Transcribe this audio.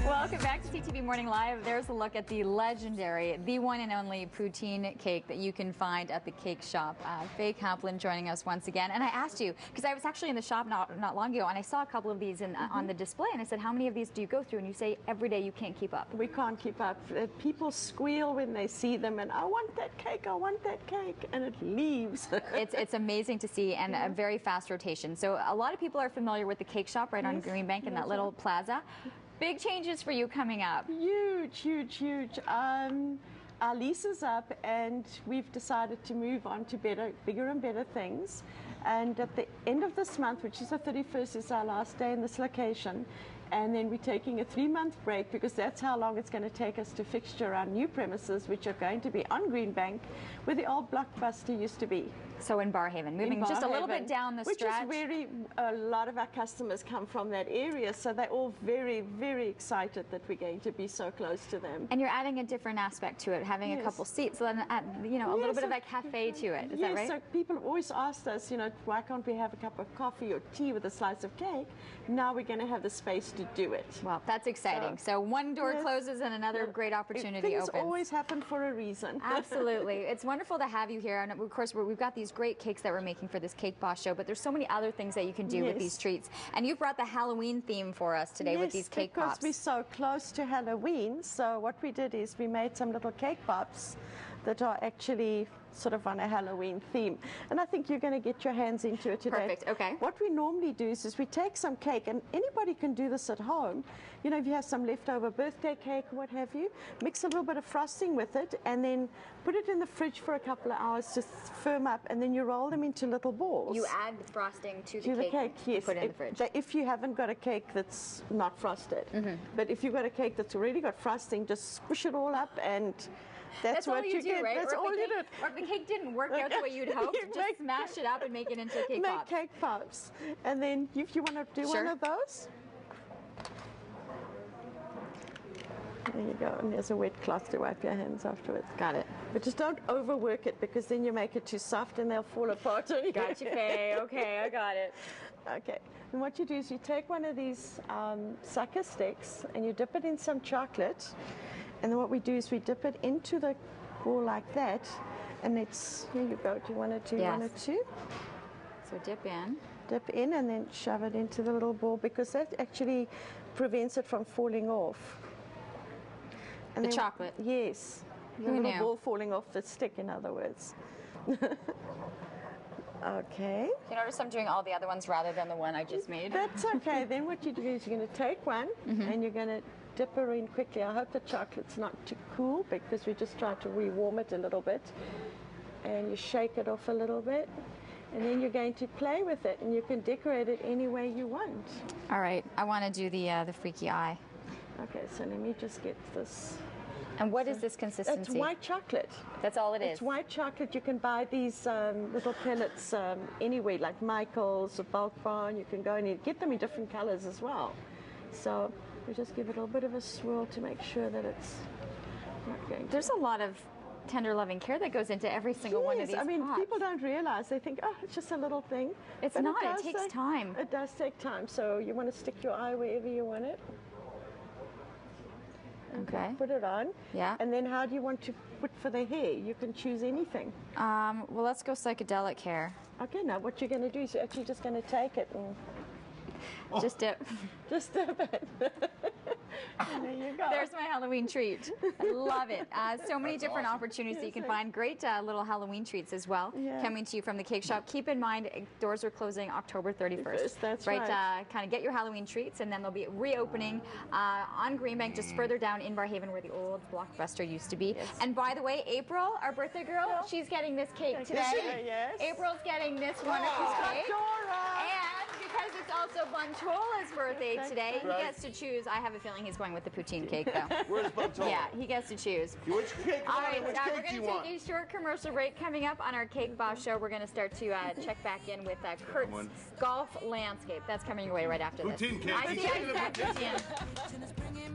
Welcome back to CTV Morning Live. There's a look at the legendary, the one and only poutine cake that you can find at the cake shop. Faye Kaplan joining us once again. And I asked you, because I was actually in the shop not long ago, and I saw a couple of these on the display, and I said, how many of these do you go through? And you say every day you can't keep up. We can't keep up. People squeal when they see them, and I want that cake, and it leaves. It's amazing to see, and a very fast rotation. So a lot of people are familiar with the cake shop right on Greenbank in that little plaza. Big changes for you coming up. Huge, huge, huge. Our lease is up, and we've decided to move on to bigger and better things. And at the end of this month, which is the 31st, is our last day in this location. And then we're taking a 3-month break because that's how long it's going to take us to fixture our new premises, which are going to be on Greenbank, where the old Blockbuster used to be. So in Barrhaven, moving just a little bit down the stretch. Which is where a lot of our customers come from, that area, so they're all very, very excited that we're going to be so close to them. And you're adding a different aspect to it, having a couple seats, a little bit of a cafe to it. Is that right? So people have always asked us, why can't we have a cup of coffee or tea with a slice of cake? Now we're going to have the space to do it. Well, that's exciting. So one door closes and another great opportunity opens. Things always happen for a reason. Absolutely. It's wonderful to have you here. And of course, we've got these great cakes that we're making for this Cake Boss show, but there's so many other things that you can do with these treats. And you brought the Halloween theme for us today with these cake pops. Because we're so close to Halloween, so what we did is we made some little cake pops that are actually sort of on a Halloween theme. And I think you're going to get your hands into it today. Perfect, okay. What we normally do is we take some cake, and anybody can do this at home. If you have some leftover birthday cake or what have you, mix a little bit of frosting with it, and then put it in the fridge for a couple of hours to firm up, and then you roll them into little balls. You add the frosting to the cake, yes. Put it in the fridge. If you haven't got a cake that's not frosted. But if you've got a cake that's already got frosting, just squish it all up, and that's what you get. Right? That's all you do. Or if the cake didn't work out the way you'd hoped, just smash it up and make it into a cake pop. Make cake pops. And then if you want to do one of those, there you go. And there's a wet cloth to wipe your hands afterwards. Got it. But just don't overwork it, because then you make it too soft and they'll fall apart. Got you, Faye. Okay, I got it. Okay. And what you do is you take one of these sucker sticks and you dip it in some chocolate. And then what we do is we dip it into the ball like that, and it's, here you go, do you want to do one or two? So dip in. Dip in and then shove it into the little ball, because that actually prevents it from falling off. And the chocolate? Yes. The little ball falling off the stick, in other words. Okay. You notice I'm doing all the other ones rather than the one I just made? That's okay. Then what you do is you're going to take one and you're going to dip her in quickly. I hope the chocolate's not too cool, because we just try to rewarm it a little bit. And you shake it off a little bit. And then you're going to play with it, and you can decorate it any way you want. All right. I want to do the freaky eye. Okay, so let me just get this. And what is this consistency? It's white chocolate. That's all it is? It's white chocolate. You can buy these little pellets anywhere, like Michael's or Bulk Barn. You can go and get them in different colors as well. So we just give it a little bit of a swirl to make sure that it's not going to... There's a lot of tender, loving care that goes into every single one of these pops. People don't realize. They think, oh, it's just a little thing. It's not. It takes time. It does take time. So you want to stick your eye wherever you want it. Okay. Put it on. Yeah. And then how do you want to put for the hair? You can choose anything. Well, let's go psychedelic hair. Okay, now what you're going to do is you're actually just going to take it and... Just dip. Just dip it. And there you go. There's my Halloween treat. I love it. So many different opportunities that you can find. Great little Halloween treats as well coming to you from the cake shop. Keep in mind, doors are closing October 31st. That's right. Kind of get your Halloween treats, and then they'll be reopening on Greenbank, just further down in Barrhaven, where the old Blockbuster used to be. Yes. And by the way, April, our birthday girl, she's getting this cake today. Yes. April's getting this wonderful cake. And because it's also Bonchola's birthday today, he gets to choose. I have a feeling he's going with the poutine cake, though. Where's Bonchola? Yeah, he gets to choose. Which cake? All right, which we're cake going to take a short commercial break. Coming up on our Cake Boss show, we're going to start to check back in with Kurt's golf landscape. That's coming your way right after this. Poutine cake. I see, I said poutine.